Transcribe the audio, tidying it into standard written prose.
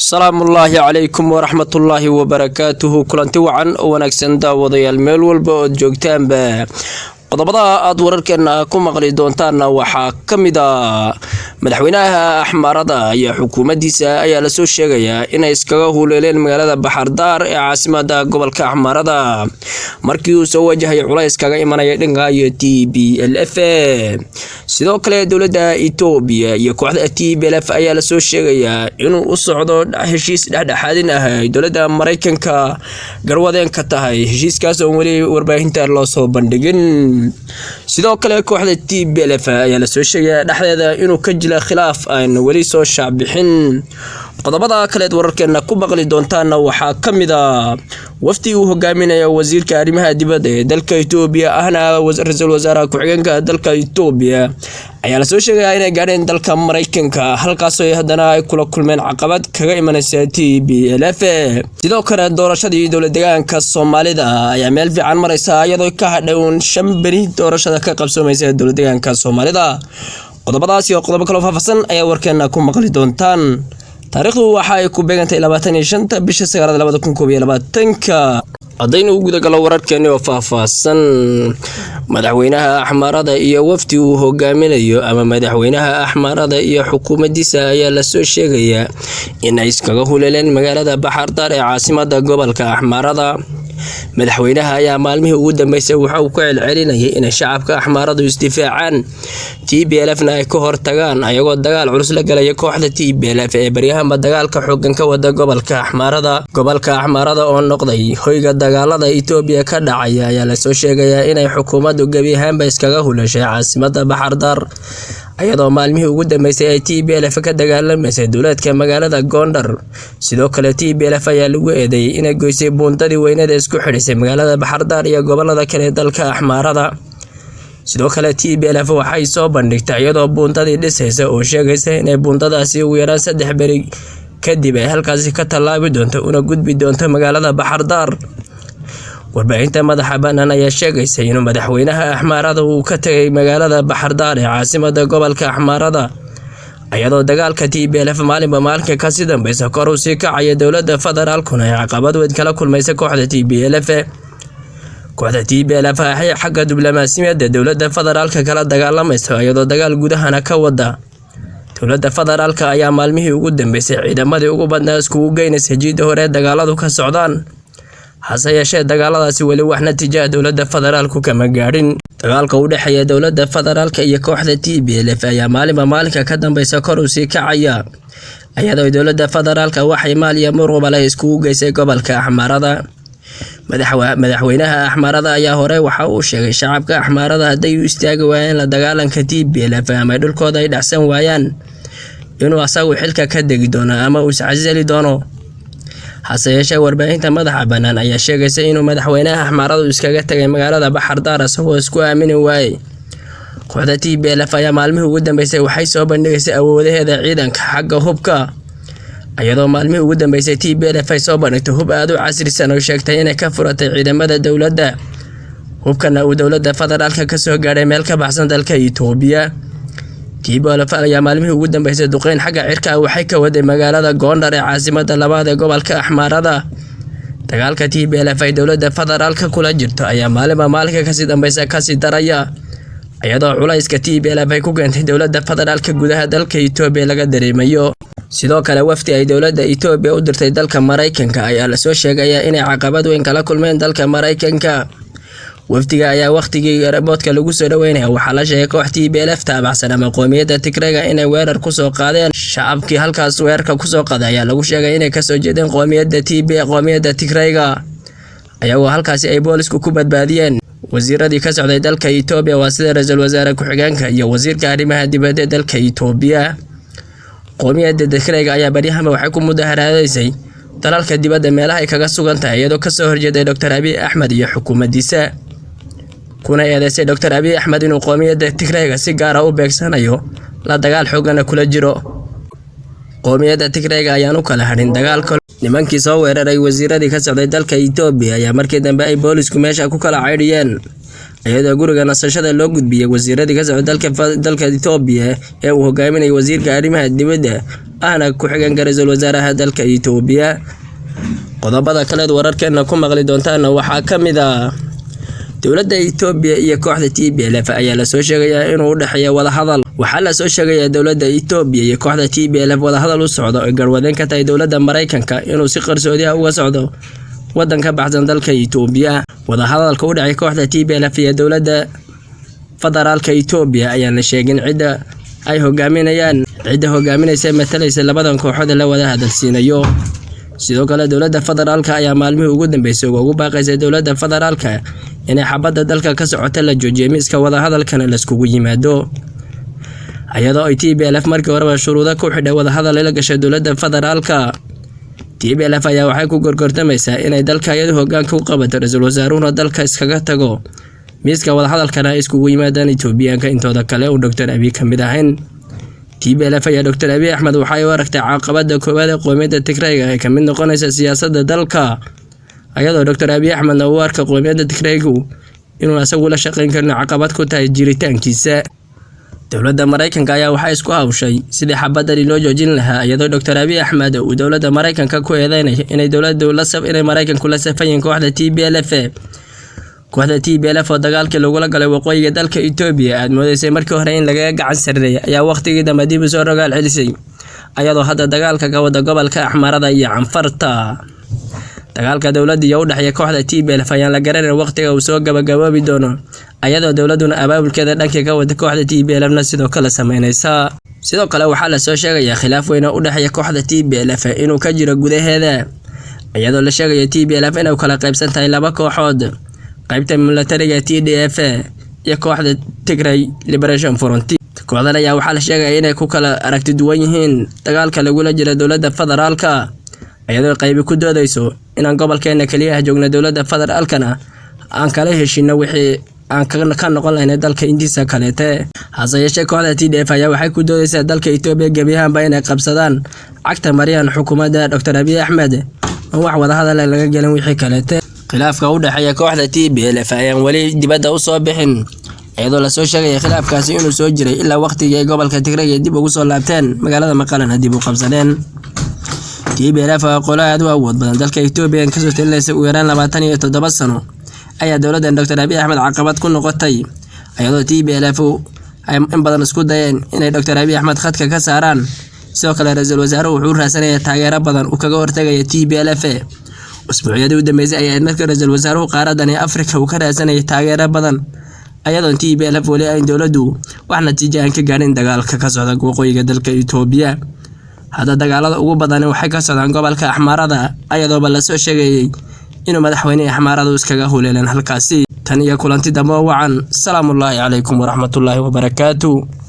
salaamullaahi calaykum waraxmatullaahi wabarakaatuhu kulanti wacan oo wanaagsan daawadayaal meel walba oo joogtaanba qodobada aad wararkeena ku maqli doontaan waxaa kamid ah madaxweynaha axmarada iyo xukuumaddiisa ayaa la soo sheegayaa inay iskaga huleeleen magaalada Baxardaar ee caasimadda gobolka Axmarada markii uu soo wajahay culays kaga imanaya dhanka iyo TPLF sidoo kale dowladda Itoobiya iyo kooxda TPLF ayaa la soo sheegayaa inuu u socdo heshiis dhexdhexaadin ah dowladda Mareykanka garwadeen ka tahay heshiiskaas oo wali warbaahinta loo soo bandhigin sidoo kale kooxda TPLF ayaa la soo sheegay dhaxdeeda inuu ka jila khilaaf aan wali soo shaabixin qodobada kale wararkeena ku maqli doontaan waxaa kamid ah wafdi uu hogaaminayo wasiirka arrimaha dibadda ee dalka Itoobiya ahna ra'iisul wasaaraha ku-xigeenka dalka Itoobiya ayaa la soo sheegay inay gaareen dalka Mareykanka halkaas oo haddana ay kula kulmeen caqabad kaga imanaysa TPLF sidoo kale doorashadii dowladdeegaanka Soomaalida ayaa meel fiican maraysa iyadoo ka hadhown 5 bari doorashada ka qabsoomaysa dowladdeegaanka Soomaalida qodobadaas iyo qodobo kale oo faahfaahsan ayaa warkeena ku maqli doontaan taariikhdu waxa ay ku beegantay 25 bisha 9 2022 hadaynu u guda galo wararkeena oo faahfaahsan madaxweynaha Axmarada iyo wafdi uu hogaaminayo ama madaxweynaha Axmarada iyo xukuumaddiisa ayaa la soo sheegayaa inay iskaga huleeleen magaalada Baxardaar ee caasimadda gobolka Axmarada madaxweynaha ayaa maalmihii ugu dambeysay waxa uu ku celcelinayay in shacabka Axmaradu isdifaacaan TPLF-na ay ka hortagaan ayagoo dagaal culus la galay kooxda TPLF ee baryahanba dagaalka xooggan ka wada gobolka Axmarada oo noqday hoyga dagaalada Itoobiya ka dhacay ayaa la soo sheegayaa inay xukuumaddu gabi ahaanba iskaga huleeshay caasimadda Baxardaar ayadoo maalmihii ugu dambeysay ay TPLF ka dagaalamaysa dowladka magaalada Gondar sidoo kale TPLF ayaa lagu eedeeyay inay goysay buundadii weynada isku xidhisay magaalada Baxardaar iyo gobolada kale dalka Axmarada sidoo kale TPLF waxay soo bandhigtay iyadoo buundadii dhisaysa oo sheegaysa inay buundadaasi ugu yaraan 3 bari kadib ay halkaasi ka talaabi doonto una gudbi doonto magaalada Baxardaar warbaahinta madaxa bannaan ayaa sheegaysa inuu madaxweynaha Axmarada uu ka tagay magaalada Baxardaar ee caasimadda gobolka Axmarada ayadoo dagaalka TPLF maalinba maalinka ka sii dambaysa kor u sii kacaya dowladda federaalkuna ay caqabad weyn kala kulmaysa kooxda TPLF ay xagga diblomaasiyadda dowladda federaalka kala dagaalamaysa ayadoo dagaal gudahana ka wada dowladda federaalka ayaa maalmihii ugu dambeysay ciidamadii ugu badnaa iskugu geynaysa jiida hore dagaaladu ka socdaan hase yeeshee dagaaladaasi wali wax natiijo dowladda federaalku kama gaadhin dagaalka u dhaxeeya dowladda federaalka iyo kooxda TPLF ayaa maalinba maalinka ka dambaysa kor u sii kacaya ayadoo dowladda federaalka waxay maaliya muruqbale iskugu geysay gobolka Axmarada madaxweynaha Axmarada ayaa hore waxa uu sheegay shacabka Axmarada haday u istaagi waayeen la dagaalanka TPLF ama dhulkooda ay dhacsan waayaan inuu asagu xilka ka degi doono ama uu iscasili doono hase yeeshee warbaahinta madaxa bannaan ayaa sheegaysa inuu madaxweynaha Axmaradu iskaga tagay magaalada Baxardaar asagoo isku aamini waayay kooxda TPLF ayaa maalmihii ugu dambeysay waxay soo bandhigaysay awoodaheeda ciidanka xagga hubka ayadoo maalmihii ugu dambeysay TPLF ay soo bandhigtay hub aad u casrisan oo sheegtay inay ka furatay ciidamada dowladda hubkana uu dowladda federaalka ka soo gaaray meel ka baxsan dalka Itoobiya TPLF ayaa maalmihii ugu dambeysay duqeyn xagga cirka waxay ka waday magaalada Gondar ee caasimadda labaad ee gobolka Axmarada dagaalka TPLF ay dowladda federaalka kula jirto ayaa maalinba maalinka ka sii dambaysa ka sii daraya ayadoo culayska TPLF ay ku keentay dowladda federaalka gudaha dalka Itoobiya laga dareemayo sidoo kale wafdi ay dowladda Itoobiya u dirtay dalka Mareykanka ayaa la soo sheegayaa inay caqabad weyn kala kulmeen dalka Mareykanka wafdiga ayaa waqtigii airportka lagu soo dhaweynaya waxa la sheegay koox TPLF taabacsan ama qoomiyadda Tigreega inay weerar ku soo qaadeen shacabkii halkaas weerarka ku soo qaaday ayaa lagu sheegay inay ka soo jeedeen qoomiyadda Tigreega ayagoo halkaasi ay boolisku ku badbaadiyeen wasiiradii ka socday dalka Itoobiya waa sida ra'iisul wasaaraha ku-xigeenka iyo wasiirka arrimaha dibadda dalka Itoobiya qoomiyadda Tigreega ayaa baryahanba waxay ku mudaharaadaysay dalalka dibadda meelaha ay kaga sugan tahay iyadoo ka soo horjeeday Dr. Abiy Ahmed iyo xukuumaddiisa kuna eedeysay Dr. Abiy Ahmed inuu qoomiyadda Tigreega si gaar ah u beegsanayo la dagaal xooggan kula jiro qoomiyadda Tigreega ayaan u kala hadhin dagaalka nimankii soo weeraray wasiiradii ka socday dalka Itoobiya ayaa markii dambe ay boolisku meesha ku kala caydhiyeen iyadoo guriga nasashada loo gudbiyay wasiiradii ka socda dalka Itoobiya ee uu hogaaminayay wasiirka arrimaha dibadda ahna ku xigeenka ra'iisul wasaaraha dalka Itoobiya. qodobada kale ee wararkeena ku maqli doontaan waxaa kamid ah dowladda Itoobiya iyo kooxda TPLF ayaa la soo sheegay inuu u dhaxeeyo wada hadal. waxaa la soo sheegay dowladda Itoobiya iyo kooxda TPLF wada hadal u socdo oo garwadeen ka tahay dowladda Mareykanka inuu si qarsoodi ah uga socdo wadanka baxsan dalka Itoobiya. wada hadalka u dhacay kooxda TPLF iyo dowladda federaalka Itoobiya ayaa la sheegin cida ay hogaaminaysa matalaysa labadan kooxood la wada hadalsiinayo. sidoo kale dowladda federaalka ayaa maalmihii ugu dambeysay ugu baaqaysay dowladda federaalka inay xabadda dalka ka socota la joojiyo miiska wada hadalkana la iskugu yimaado. ayadoo ay TPLF markii horeba shuruudo ku xidhay wada hadal la gashay dowladda federaalka. TPLF ayaa waxay ku gorgortamaysaa inay dalka iyadu hoggaanka u qabato ra'iisul wasaaruhuna dalka iskaga tago miiska wada hadalkana iskugu yimaadaan Itoobiyaanka intooda kale uu Dr. Abiy ka mid ahayn. TPLF ayaa Dr. Abiy Ahmed waxay u aragtay caqabada koowaad ee qowmiyadda Tigreega ee ka mid noqonaysa siyaasadda dalka. ayadoo Dr. Abiy Ahmed uu arka qowmiyadda Tigreegu inuu asagu la shaqeyn karin caqabad ku tahay jiritaankiisa. dowladda Mareykanka ayaa waxay isku hawshay sidii xabadani loo joojin lahaa iyadoo Dr. Abiy Ahmed uu dowladda Mareykanka ku eedeynay inay Mareykanku la safayeen kooxda TPLF. kooxda TPLF oo dagaalkii lagula galay waqooyiga dalka Itoobiya aad moodeysay markii hore in laga gacan sarreeyay ayaa waqtigii dambe dib u soo rogaal celisay ayadoo hadda dagaalka ka wada gobolka Axmarada iyo Canfarta. dagaalka dowladda iyo u dhaxeeya kooxda TPLF ayaa la garanayn waqtiga uu soo gabagaboobi doono ayadoo dowladuna abaabulkeeda dhanka ka wada kooxda TPLF sidoo kale sameynaysa. sidoo kale waxaa la soo sheegay khilaaf weyn oo u dhaxeeya kooxda TPLF inuu ka jiro gudaheeda ayadoo la sheegay TPLF inay kala qaybsan tahay laba kooxood qaybta militariga TDF iyo kooxda Tigray Liberation Front. kooxdan ayaa waxaa la sheegay inay ku kala aragti duwan yihiin dagaalka lagula jiro dowladda federaalka ayadoo qaybi ku doodayso inaan gobolkeena kaliya joogno dowladda federaalkana aan kala heshino wixii aan ka noqon lahayn dalka intiisa kaleete. hase yeeshee kooxda TDF ayaa waxay ku doodaysaa dalka Itoobiya gabiyahanba inay qabsadaan cagta mariyaan xukuumadda Dr. Abiy Ahmed oo wax wada hadal laga gelin wixii kaleete. khilaafka u dhaxeeya kooxda TPLF ayaan wali dibadda u soo bixin iyadoo la soo sheegay khilaafkaasi inuu soo jiray ilaa waqtigii ay gobolka Tigray dib ugu soo laabteen magaalada Maqalana dib u qabsadeen. TPLF oo qolaad u awood badan dalka Itoobiya ka soo talinaysa ugu yaraan 27 sano ayaa dowladda Dr. Abiy Ahmed caqabad ku noqotay ayadoo TPLF ay in badan isku dayeen inay Dr. Abiy Ahmed khadka ka saaraan. sidoo kale ra'iisul wasaaruhu wuxuu raasanayaa taageero badan uu kaga hortagay TPLF. usbuucyadii u dambeysay ayaa markii ra'iisul wasaaruhu qaaradan Afrika uu ka raasanayay taageero badan ayadoo TPLF wali ay dowladdu wax natiijo aan ka gaarin dagaalka ka socda waqooyiga dalka Itoobiya. hadda dagaalada ugu badan waxay ka socdaan gobolka Axmarada ayadoo la soo sheegay inuu madaxweynaha Axmarada iskaga huleelan halkaasi. tan iyo kulanti dambe wacan. salaamu alaykum wa rahmatullahi wa barakaatuh.